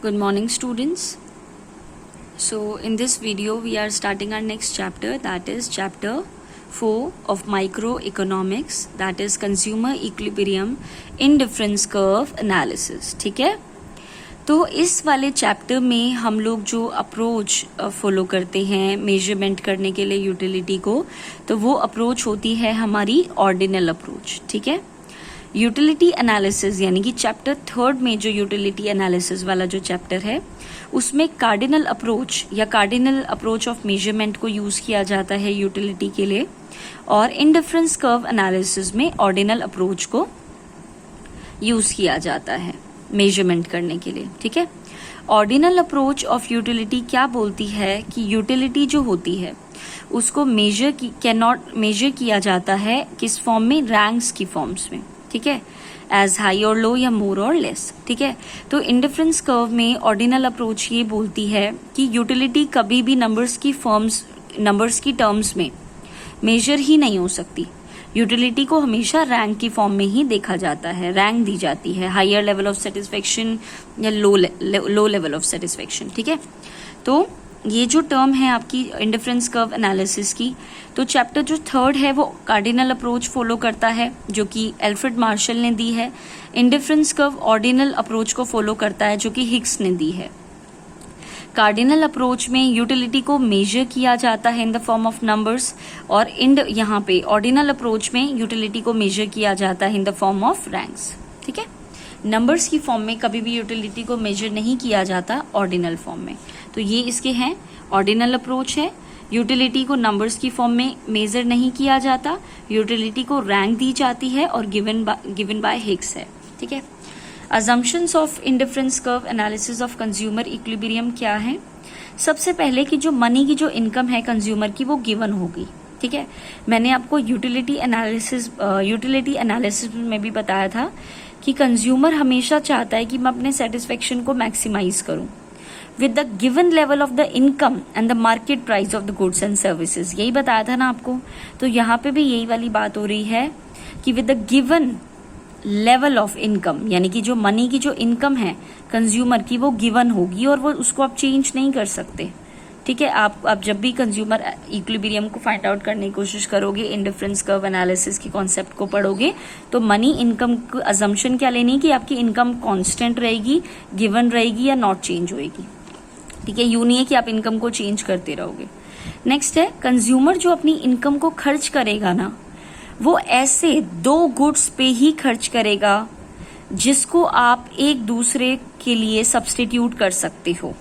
Good morning, students. So in this video we are starting our next chapter, that is chapter 4 of microeconomics, that is consumer equilibrium indifference curve analysis. ठीक है, तो इस वाले chapter में हम लोग जो अप्रोच फॉलो करते हैं मेजरमेंट करने के लिए यूटिलिटी को, तो वो अप्रोच होती है हमारी ऑर्डिनल अप्रोच. ठीक है, यूटिलिटी एनालिसिस यानी कि चैप्टर 3 में जो यूटिलिटी एनालिसिस वाला जो चैप्टर है उसमें कार्डिनल अप्रोच या कार्डिनल अप्रोच ऑफ मेजरमेंट को यूज किया जाता है यूटिलिटी के लिए, और इंडिफरेंस कर्व एनालिसिस में ऑर्डिनल अप्रोच को यूज किया जाता है मेजरमेंट करने के लिए. ठीक है, ऑर्डिनल अप्रोच ऑफ यूटिलिटी क्या बोलती है कि यूटिलिटी जो होती है उसको मेजर किया जाता है किस फॉर्म में, रैंक्स की फॉर्म्स में. ठीक है, एज हाई और लो या मोर और लेस. ठीक है, तो इंडिफरेंस कर्व में ऑर्डिनल अप्रोच ये बोलती है कि यूटिलिटी कभी भी नंबर्स की टर्म्स में मेजर ही नहीं हो सकती. यूटिलिटी को हमेशा रैंक की फॉर्म में ही देखा जाता है, रैंक दी जाती है, हायर लेवल ऑफ सेटिस्फेक्शन या लो लेवल ऑफ सेटिस्फेक्शन. ठीक है, तो ये जो टर्म है आपकी इंडिफरेंस कर्व एनालिसिस की, तो चैप्टर जो 3 है वो कार्डिनल अप्रोच फॉलो करता है जो कि एल्फ्रेड मार्शल ने दी है. इंडिफरेंस कर्व ऑर्डिनल अप्रोच को फॉलो करता है जो कि हिग्स ने दी है. कार्डिनल अप्रोच में यूटिलिटी को मेजर किया जाता है in the form of numbers, और यहाँ पे ऑर्डिनल अप्रोच में यूटिलिटी को मेजर किया जाता है in the form of ranks. ठीक है, नंबर्स की फॉर्म में कभी भी यूटिलिटी को मेजर नहीं किया जाता ऑर्डिनल फॉर्म में. तो ये इसके हैं ऑर्डिनल अप्रोच है. यूटिलिटी को नंबर्स की फॉर्म में मेजर नहीं किया जाता, यूटिलिटी को रैंक दी जाती है और गिवन बाय हिग्स है. ठीक है, assumptions of indifference curve analysis of consumer equilibrium क्या है. सबसे पहले कि जो मनी की जो इनकम है कंज्यूमर की वो गिवन होगी. ठीक है, मैंने आपको यूटिलिटी एनालिसिस में भी बताया था कि कंज्यूमर हमेशा चाहता है कि मैं अपने सेटिस्फेक्शन को मैक्सिमाइज करूं with the given level of the income and the market price of the goods and services. यही बताया था ना आपको, तो यहाँ पे भी यही वाली बात हो रही है कि with the given level of income, यानी कि जो मनी की जो इनकम है कंज्यूमर की वो गिवन होगी और वो उसको आप चेंज नहीं कर सकते. ठीक है, आप जब भी कंज्यूमर इक्विलिब्रियम को फाइंड आउट करने की कोशिश करोगे, इंडिफरेंस कर्व एनालिसिस की कॉन्सेप्ट को पढ़ोगे, तो मनी इनकम को अजम्पशन क्या लेनी कि आपकी इनकम कांस्टेंट रहेगी, गिवन रहेगी या नॉट चेंज होएगी. ठीक है, यूं नहीं है कि आप इनकम को चेंज करते रहोगे. नेक्स्ट है, कंज्यूमर जो अपनी इनकम को खर्च करेगा ना, वो ऐसे 2 गुड्स पे ही खर्च करेगा जिसको आप एक दूसरे के लिए सब्स्टिट्यूट कर सकते हो.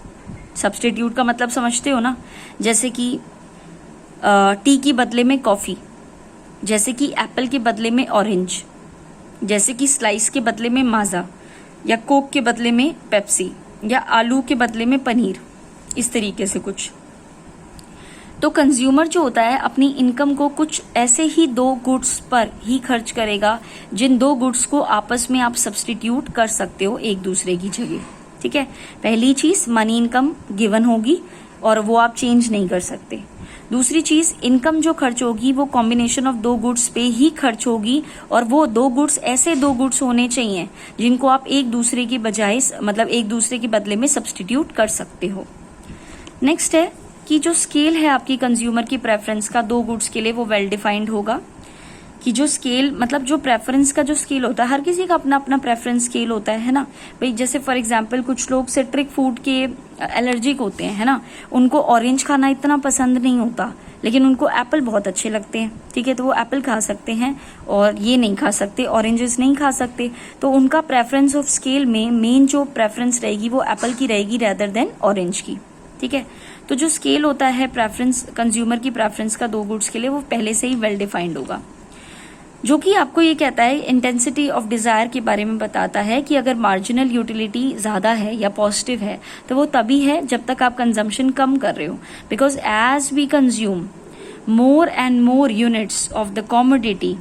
सब्स्टिट्यूट का मतलब समझते हो ना, जैसे कि टी के बदले में कॉफी, जैसे कि एप्पल के बदले में ऑरेंज, जैसे कि स्लाइस के बदले में माजा, या कोक के बदले में पेप्सी, या आलू के बदले में पनीर, इस तरीके से कुछ. तो कंज्यूमर जो होता है अपनी इनकम को कुछ ऐसे ही 2 गुड्स पर ही खर्च करेगा जिन 2 गुड्स को आपस में आप सब्स्टिट्यूट कर सकते हो एक दूसरे की जगह. ठीक है, पहली चीज मनी इनकम गिवन होगी और वो आप चेंज नहीं कर सकते. दूसरी चीज, इनकम जो खर्च होगी वो कॉम्बिनेशन ऑफ 2 गुड्स पे ही खर्च होगी, और वो 2 गुड्स ऐसे 2 गुड्स होने चाहिए जिनको आप एक दूसरे की बजाय मतलब एक दूसरे के बदले में सब्स्टिट्यूट कर सकते हो. नेक्स्ट है कि जो स्केल है आपकी कंज्यूमर की प्रेफरेंस का 2 गुड्स के लिए वो वेल डिफाइंड होगा. कि जो स्केल मतलब जो प्रेफरेंस का जो स्केल होता है, हर किसी का अपना अपना प्रेफरेंस स्केल होता है ना भाई. जैसे फॉर एग्जांपल कुछ लोग सिट्रिक फूड के एलर्जिक होते हैं, है ना, उनको ऑरेंज खाना इतना पसंद नहीं होता, लेकिन उनको एप्पल बहुत अच्छे लगते हैं. ठीक है, तो वो एप्पल खा सकते हैं और ये नहीं खा सकते, ऑरेंजेस नहीं खा सकते. तो उनका प्रेफरेंस ऑफ स्केल में मेन जो प्रेफरेंस रहेगी वो एप्पल की रहेगी रेदर देन ऑरेंज की. ठीक है, तो जो स्केल होता है प्रेफरेंस कंज्यूमर की प्रेफरेंस का 2 गुड्स के लिए वो पहले से ही वेल डिफाइंड होगा, जो कि आपको ये कहता है इंटेंसिटी ऑफ डिजायर के बारे में बताता है कि अगर मार्जिनल यूटिलिटी ज्यादा है या पॉजिटिव है तो वो तभी है जब तक आप कंजम्पशन कम कर रहे हो. Because as we consume more and more units of the commodity,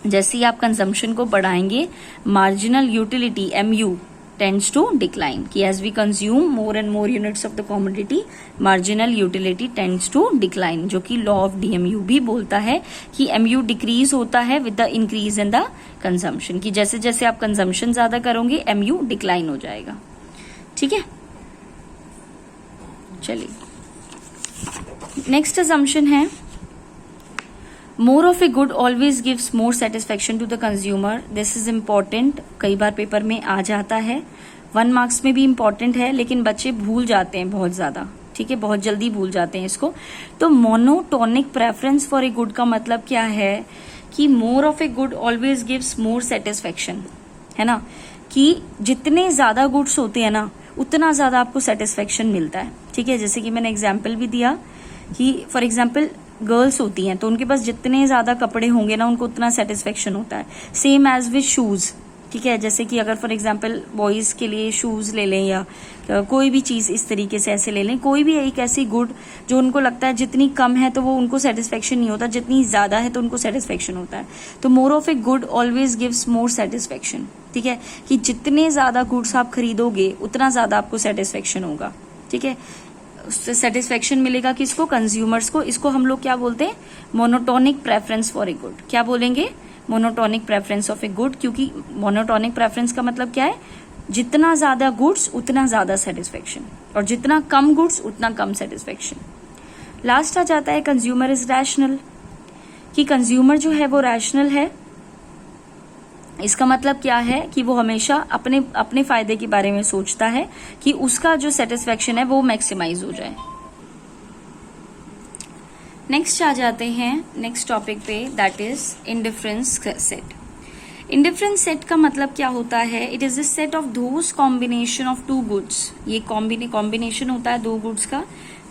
जैसे ही आप कंजम्पशन को बढ़ाएंगे marginal utility MU tends to decline. कि as we consume more and more units of the commodity, marginal utility tends to decline, जो कि law of DMU भी बोलता है कि MU decrease होता है with the increase in the consumption, कि जैसे जैसे आप consumption ज्यादा करोगे MU decline हो जाएगा. ठीक है. चलिए नेक्स्ट असम्पशन है more of a good always gives more satisfaction to the consumer. This is important, कई बार पेपर में आ जाता है, 1 मार्क्स में भी इम्पॉर्टेंट है, लेकिन बच्चे भूल जाते हैं बहुत ज्यादा, ठीक है, बहुत जल्दी भूल जाते हैं इसको। तो monotonic preference for a good का मतलब क्या है कि मोर of a good always gives more satisfaction, है ना, कि जितने ज्यादा गुड्स होते हैं ना उतना ज्यादा आपको सेटिस्फेक्शन मिलता है, ठीक है। जैसे कि मैंने एग्जाम्पल भी दिया कि फॉर एग्जाम्पल गर्ल्स होती हैं तो उनके पास जितने ज्यादा कपड़े होंगे ना उनको उतना सेटिस्फेक्शन होता है। सेम एज विथ शूज, ठीक है, जैसे कि अगर फॉर एग्जाम्पल बॉयज के लिए शूज ले लें या कोई भी चीज इस तरीके से ऐसे ले लें, कोई भी एक ऐसी गुड जो उनको लगता है जितनी कम है तो वो उनको सेटिस्फेक्शन नहीं होता, जितनी ज्यादा है तो उनको सेटिस्फेक्शन होता है। तो मोर of a good always gives more satisfaction, ठीक है, कि जितने ज्यादा गुड्स आप खरीदोगे उतना ज्यादा आपको सेटिस्फेक्शन होगा, ठीक है। सेटिस्फेक्शन मिलेगा किसको, कंज्यूमर्स को। इसको हम लोग क्या बोलते हैं, monotonic preference for a good. क्या बोलेंगे, monotonic preference of a good, क्योंकि मोनोटोनिक प्रेफरेंस का मतलब क्या है, जितना ज्यादा गुड्स उतना ज्यादा सेटिस्फेक्शन, और जितना कम गुड्स उतना कम सेटिस्फेक्शन। लास्ट आ जाता है कंज्यूमर इज रैशनल, कि कंज्यूमर जो है वो रैशनल है। इसका मतलब क्या है कि वो हमेशा अपने अपने फायदे के बारे में सोचता है कि उसका जो सेटिस्फेक्शन है वो मैक्सिमाइज हो जाए। नेक्स्ट आ जाते हैं नेक्स्ट टॉपिक पे, that is indifference set. Indifference set का मतलब क्या होता है, it is the set of those combination of 2 goods. ये कॉम्बिनेशन होता है 2 गुड्स का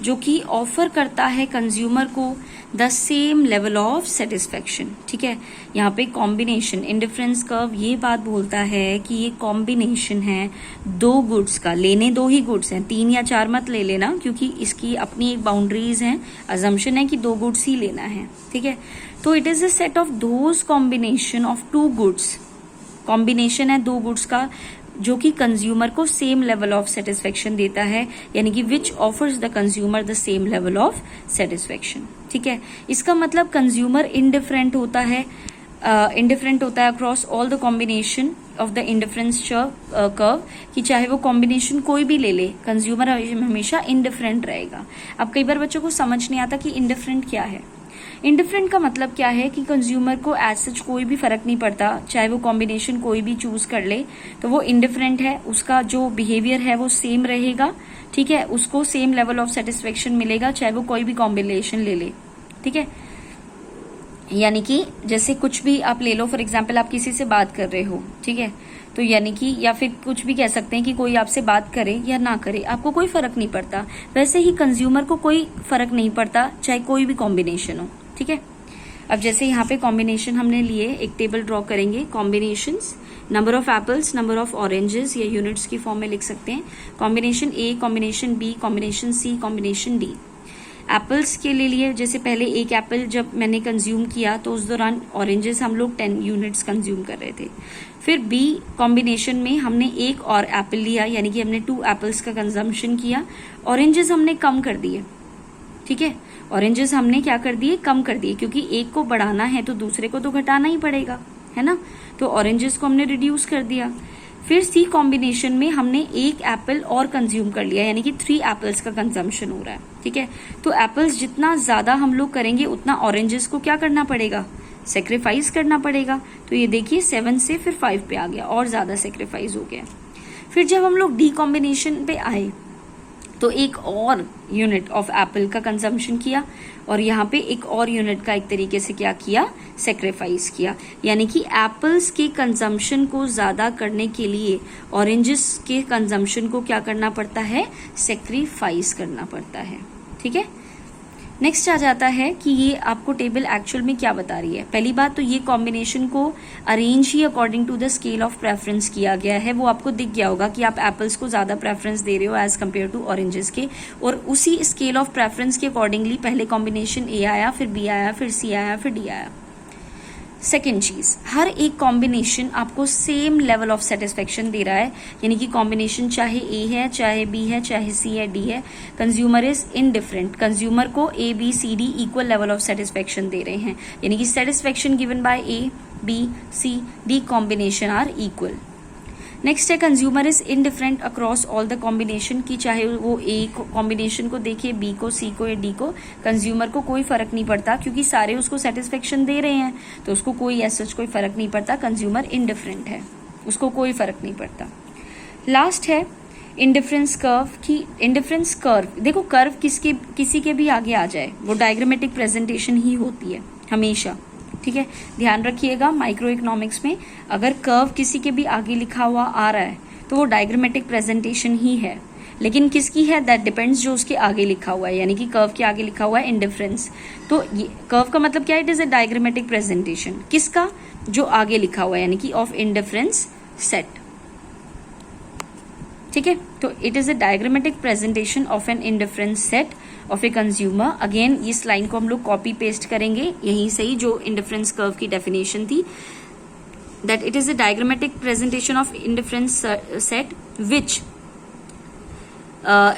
जो कि ऑफर करता है कंज्यूमर को the same level of satisfaction, ठीक है। यहाँ पे कॉम्बिनेशन, इंडिफरेंस कर्व ये बात बोलता है कि ये कॉम्बिनेशन है 2 गुड्स का, लेने 2 ही गुड्स हैं, 3 या 4 मत ले लेना, क्योंकि इसकी अपनी एक बाउंड्रीज हैं, अजम्पशन है कि 2 गुड्स ही लेना है, ठीक है। तो it is a set of those combination of 2 goods, combination है 2 गुड्स का जो कि कंज्यूमर को सेम लेवल ऑफ सेटिस्फेक्शन देता है, यानी कि which offers the consumer the same level of satisfaction, ठीक है। इसका मतलब कंज्यूमर इंडिफरेंट होता है, across all the combination of the indifference curve, कि चाहे वो कॉम्बिनेशन कोई भी ले ले, कंज्यूमर हमेशा इंडिफरेंट रहेगा। अब कई बार बच्चों को समझ नहीं आता कि इंडिफरेंट क्या है। इंडिफरेंट का मतलब क्या है कि कंज्यूमर को एज सच कोई भी फर्क नहीं पड़ता, चाहे वो कॉम्बिनेशन कोई भी चूज कर ले तो वो इंडिफरेंट है, उसका जो बिहेवियर है वो सेम रहेगा, ठीक है, उसको सेम लेवल ऑफ सेटिस्फेक्शन मिलेगा चाहे वो कोई भी कॉम्बिनेशन ले ले, ठीक है। यानी कि जैसे कुछ भी आप ले लो, फॉर एग्जाम्पल आप किसी से बात कर रहे हो, ठीक है, तो यानी कि या फिर कुछ भी कह सकते हैं कि कोई आपसे बात करे या ना करे आपको कोई फर्क नहीं पड़ता, वैसे ही कंज्यूमर को कोई फर्क नहीं पड़ता चाहे कोई भी कॉम्बिनेशन हो, ठीक है। अब जैसे यहाँ पे कॉम्बिनेशन हमने लिए, एक टेबल ड्रॉ करेंगे, combinations, number of apples, number of oranges, या यूनिट्स की फॉर्म में लिख सकते हैं। कॉम्बिनेशन ए, कॉम्बिनेशन बी, कॉम्बिनेशन सी, कॉम्बिनेशन डी। एप्पल्स के लिए जैसे पहले एक एप्पल जब मैंने कंज्यूम किया तो उस दौरान ऑरेंजेस हम लोग 10 यूनिट्स कंज्यूम कर रहे थे। फिर बी कॉम्बिनेशन में हमने एक और एप्पल लिया, यानी कि हमने 2 एप्पल्स का कंजम्पशन किया, ऑरेंजेस हमने कम कर दिए, ठीक है, ऑरेंजेस हमने क्या कर दिए, कम कर दिए, क्योंकि एक को बढ़ाना है तो दूसरे को तो घटाना ही पड़ेगा, है ना, तो ऑरेंजेस को हमने रिड्यूस कर दिया। फिर सी कॉम्बिनेशन में हमने एक एप्पल और कंज्यूम कर लिया, यानी कि 3 एप्पल्स का कंजम्पशन हो रहा है, ठीक है। तो एप्पल्स जितना ज्यादा हम लोग करेंगे उतना ऑरेंजेस को क्या करना पड़ेगा, सेक्रीफाइस करना पड़ेगा। तो ये देखिए 7 से फिर 5 पे आ गया, और ज्यादा सेक्रीफाइस हो गया। फिर जब हम लोग डी कॉम्बिनेशन पे आए तो एक और यूनिट ऑफ एप्पल का कंजम्पशन किया, और यहाँ पे एक और यूनिट का एक तरीके से क्या किया, सेक्रीफाइस किया, यानी कि एप्पल्स के कंजम्पशन को ज्यादा करने के लिए ऑरेंजेस के कंजम्पशन को क्या करना पड़ता है, सेक्रीफाइस करना पड़ता है, ठीक है। नेक्स्ट आ जाता है कि ये आपको टेबल एक्चुअल में क्या बता रही है। पहली बात तो ये कॉम्बिनेशन को अरेंज ही according to the scale of preference किया गया है, वो आपको दिख गया होगा कि आप एप्पल्स को ज्यादा प्रेफरेंस दे रहे हो एज कम्पेयर टू ऑरेंजेस के, और उसी स्केल ऑफ प्रेफरेंस के अकॉर्डिंगली पहले कॉम्बिनेशन ए आया, फिर बी आया, फिर सी आया, फिर डी आया। सेकेंड चीज, हर एक कॉम्बिनेशन आपको सेम लेवल ऑफ सेटिस्फेक्शन दे रहा है, यानी कि कॉम्बिनेशन चाहे ए है, चाहे बी है, चाहे सी है, डी है, कंज्यूमर इज इनडिफरेंट, कंज्यूमर को A B C D equal level of satisfaction दे रहे हैं, यानी कि satisfaction given by A B C D combination are equal. Next है consumer is indifferent across all the combination, की चाहे वो ए कॉम्बिनेशन को देखे, बी को, सी को या डी को, कंज्यूमर को कोई फर्क नहीं पड़ता क्योंकि सारे उसको सेटिस्फेक्शन दे रहे हैं, तो उसको कोई ऐसा कोई फर्क नहीं पड़ता, कंज्यूमर इनडिफरेंट है, उसको कोई फर्क नहीं पड़ता। लास्ट है इंडिफरेंस कर्व, की इंडिफरेंस कर्व, देखो कर्व किसी के भी आगे आ जाए वो डायग्रामेटिक प्रेजेंटेशन ही होती है हमेशा, ठीक है, ध्यान रखिएगा। माइक्रो इकोनॉमिक्स में अगर कर्व किसी के भी आगे लिखा हुआ आ रहा है तो वो डायग्रामेटिक प्रेजेंटेशन ही है, लेकिन किसकी है दैट डिपेंड्स, जो उसके आगे लिखा हुआ है, यानी कि कर्व के आगे लिखा हुआ है इंडिफरेंस, तो ये कर्व का मतलब क्या है, it is a diagrammatic presentation, किसका, जो आगे लिखा हुआ है, यानी कि ऑफ इंडिफरेंस सेट, ठीक है। तो it is a diagrammatic presentation of an indifference set of a consumer. Again इस लाइन को हम लोग कॉपी पेस्ट करेंगे यहीं से ही, जो इंडिफरेंस कर्व की डेफिनेशन थी, that it is a diagrammatic presentation of indifference set which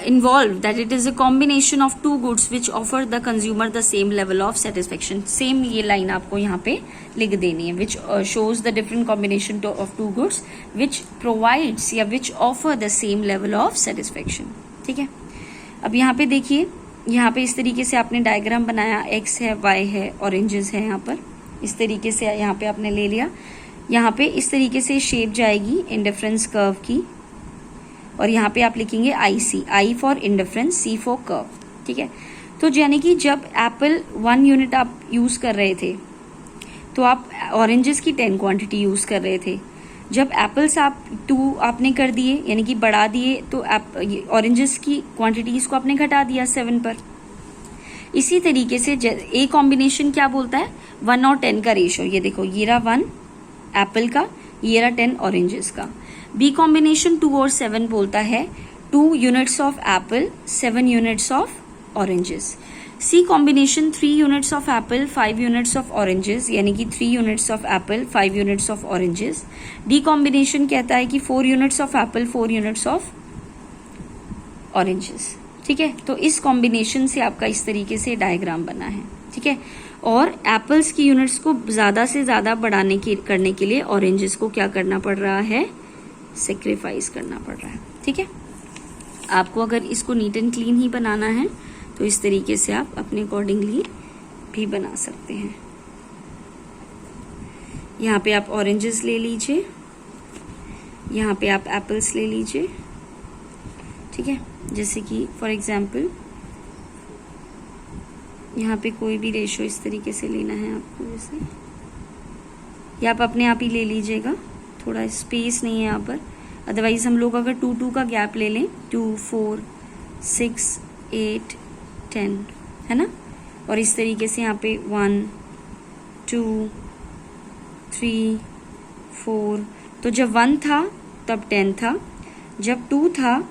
involved that it is a combination of two goods which offer the consumer the same level of satisfaction. Same ये line आपको यहाँ पे लिख देनी है, which shows the different combination of two goods which provides या which offer the same level of satisfaction. ठीक है, अब यहाँ पे देखिए, यहाँ पे इस तरीके से आपने डायग्राम बनाया, x है, y है, ऑरेंजेस है, यहाँ पर इस तरीके से यहाँ पे आपने ले लिया, यहाँ पे इस तरीके से शेप जाएगी इंडिफरेंस कर्व की, और यहाँ पे आप लिखेंगे IC, I for indifference, C for curve, ठीक है। तो यानी कि जब एप्पल 1 यूनिट आप यूज कर रहे थे तो आप ऑरेंजेस की 10 क्वांटिटी यूज कर रहे थे, जब एप्पल्स आप 2 आपने कर दिए यानी कि बढ़ा दिए, तो ऑरेंजेस की क्वांटिटीज को आपने घटा दिया 7 पर। इसी तरीके से ए कॉम्बिनेशन क्या बोलता है, 1 और 10 का रेशो, ये देखो ये रहा 1 एप्पल का, ये रहा 10 ऑरेंजेस का। बी कॉम्बिनेशन 2 और 7 बोलता है 2 units of apple, 7 units of oranges. C combination 3 units of apple, 5 units of oranges, यानी कि 3 units of apple, 5 units of oranges. D combination कहता है कि 4 units of apple, 4 units of oranges, ठीक है। तो इस कॉम्बिनेशन से आपका इस तरीके से डायग्राम बना है, ठीक है। और एप्पल्स की यूनिट्स को ज्यादा से ज्यादा करने के लिए ऑरेंजेस को क्या करना पड़ रहा है, सेक्रीफाइस करना पड़ रहा है, ठीक है। आपको अगर इसको नीट एंड क्लीन ही बनाना है तो इस तरीके से आप अपने अकॉर्डिंगली भी बना सकते हैं। यहाँ पे आप ऑरेंजेस ले लीजिए, यहाँ पे आप एप्पल्स ले लीजिए, ठीक है। जैसे कि फॉर एग्जाम्पल यहाँ पे कोई भी रेशो इस तरीके से लेना है आपको, जैसे या आप अपने आप ही ले लीजिएगा, थोड़ा स्पेस नहीं है यहाँ पर, अदरवाइज हम लोग अगर 2-2 का गैप ले लें, 2, 4, 6, 8, 10, है ना, और इस तरीके से यहाँ पे 1, 2, 3, 4, तो जब 1 था तब 10 था, जब 2 था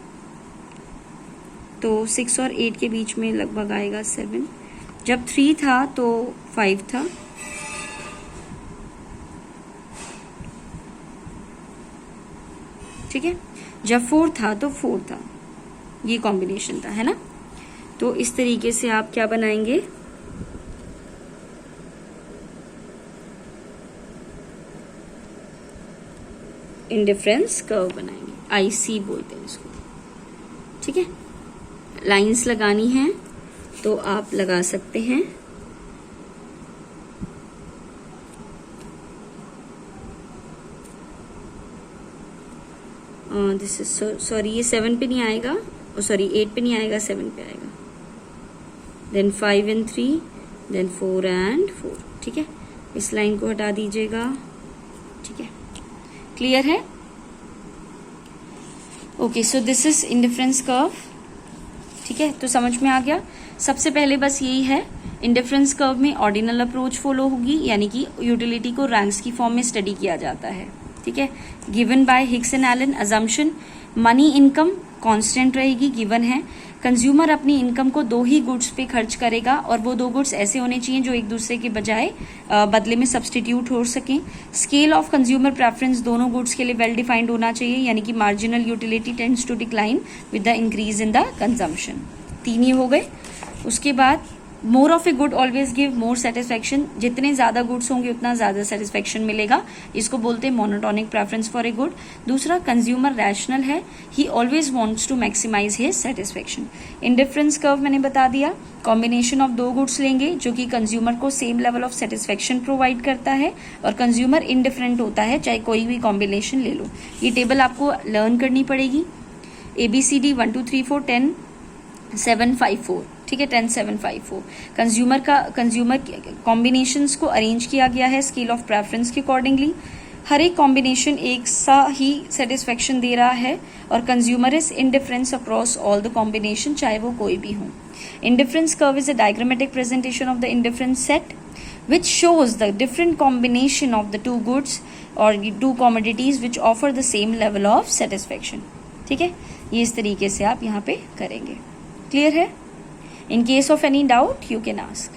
तो 6 और 8 के बीच में लगभग आएगा 7, जब 3 था तो 5 था, ठीक है, जब 4 था तो 4 था, ये कॉम्बिनेशन था, है ना। तो इस तरीके से आप क्या बनाएंगे, इंडिफरेंस कर्व बनाएंगे, IC बोलते हैं इसको, ठीक है। लाइंस लगानी है तो आप लगा सकते हैं, दिस इज सॉरी, ये 7 पे नहीं आएगा, सॉरी 8 पे नहीं आएगा, 7 पे आएगा, देन 5 and 3, देन 4 and 4, ठीक है। इस लाइन को हटा दीजिएगा, ठीक है, क्लियर है। Okay, so this is indifference curve, ठीक है, तो समझ में आ गया। सबसे पहले बस यही है, इंडिफरेंस कर्व में ऑर्डिनल अप्रोच फॉलो होगी, यानी कि यूटिलिटी को रैंक्स की फॉर्म में स्टडी किया जाता है, ठीक है। Given by Hicks and Allen, assumption money income constant रहेगी, गिवन है। कंज्यूमर अपनी इनकम को 2 ही गुड्स पे खर्च करेगा, और वो 2 गुड्स ऐसे होने चाहिए जो एक दूसरे के बजाय बदले में सब्सटीट्यूट हो सकें। स्केल ऑफ कंज्यूमर प्रेफरेंस दोनों गुड्स के लिए वेल डिफाइंड होना चाहिए, यानी कि marginal utility tends to decline with the increase in the consumption. 3 ही हो गए। उसके बाद more of a good always give more satisfaction, जितने ज्यादा गुड्स होंगे उतना ज्यादा सेटिस्फेक्शन मिलेगा, इसको बोलते हैं monotonic preference for a good. दूसरा, कंज्यूमर रैशनल है, he always wants to maximise his satisfaction. Indifference curve मैंने बता दिया, कॉम्बिनेशन ऑफ दो गुड्स लेंगे जो कि कंज्यूमर को same level of satisfaction provide करता है और कंज्यूमर इंडिफरेंट होता है, चाहे कोई भी कॉम्बिनेशन ले लो। ये टेबल आपको लर्न करनी पड़ेगी, ABCD 1 2 3 4 10 7 5 4, ठीक है, 10 7 5 4। कंज्यूमर कॉम्बिनेशंस को अरेंज किया गया है स्केल ऑफ प्रेफरेंस के अकॉर्डिंगली। हर एक कॉम्बिनेशन एक सा ही सेटिस्फेक्शन दे रहा है और consumer is indifference across all the combination, चाहे वो कोई भी हो। Indifference curve is a diagrammatic presentation of the indifference set which shows the different combination of the two goods or two commodities which offer the same level of satisfaction, ठीक है। ये इस तरीके से आप यहाँ पे करेंगे। क्लियर है? In case of any doubt you can ask.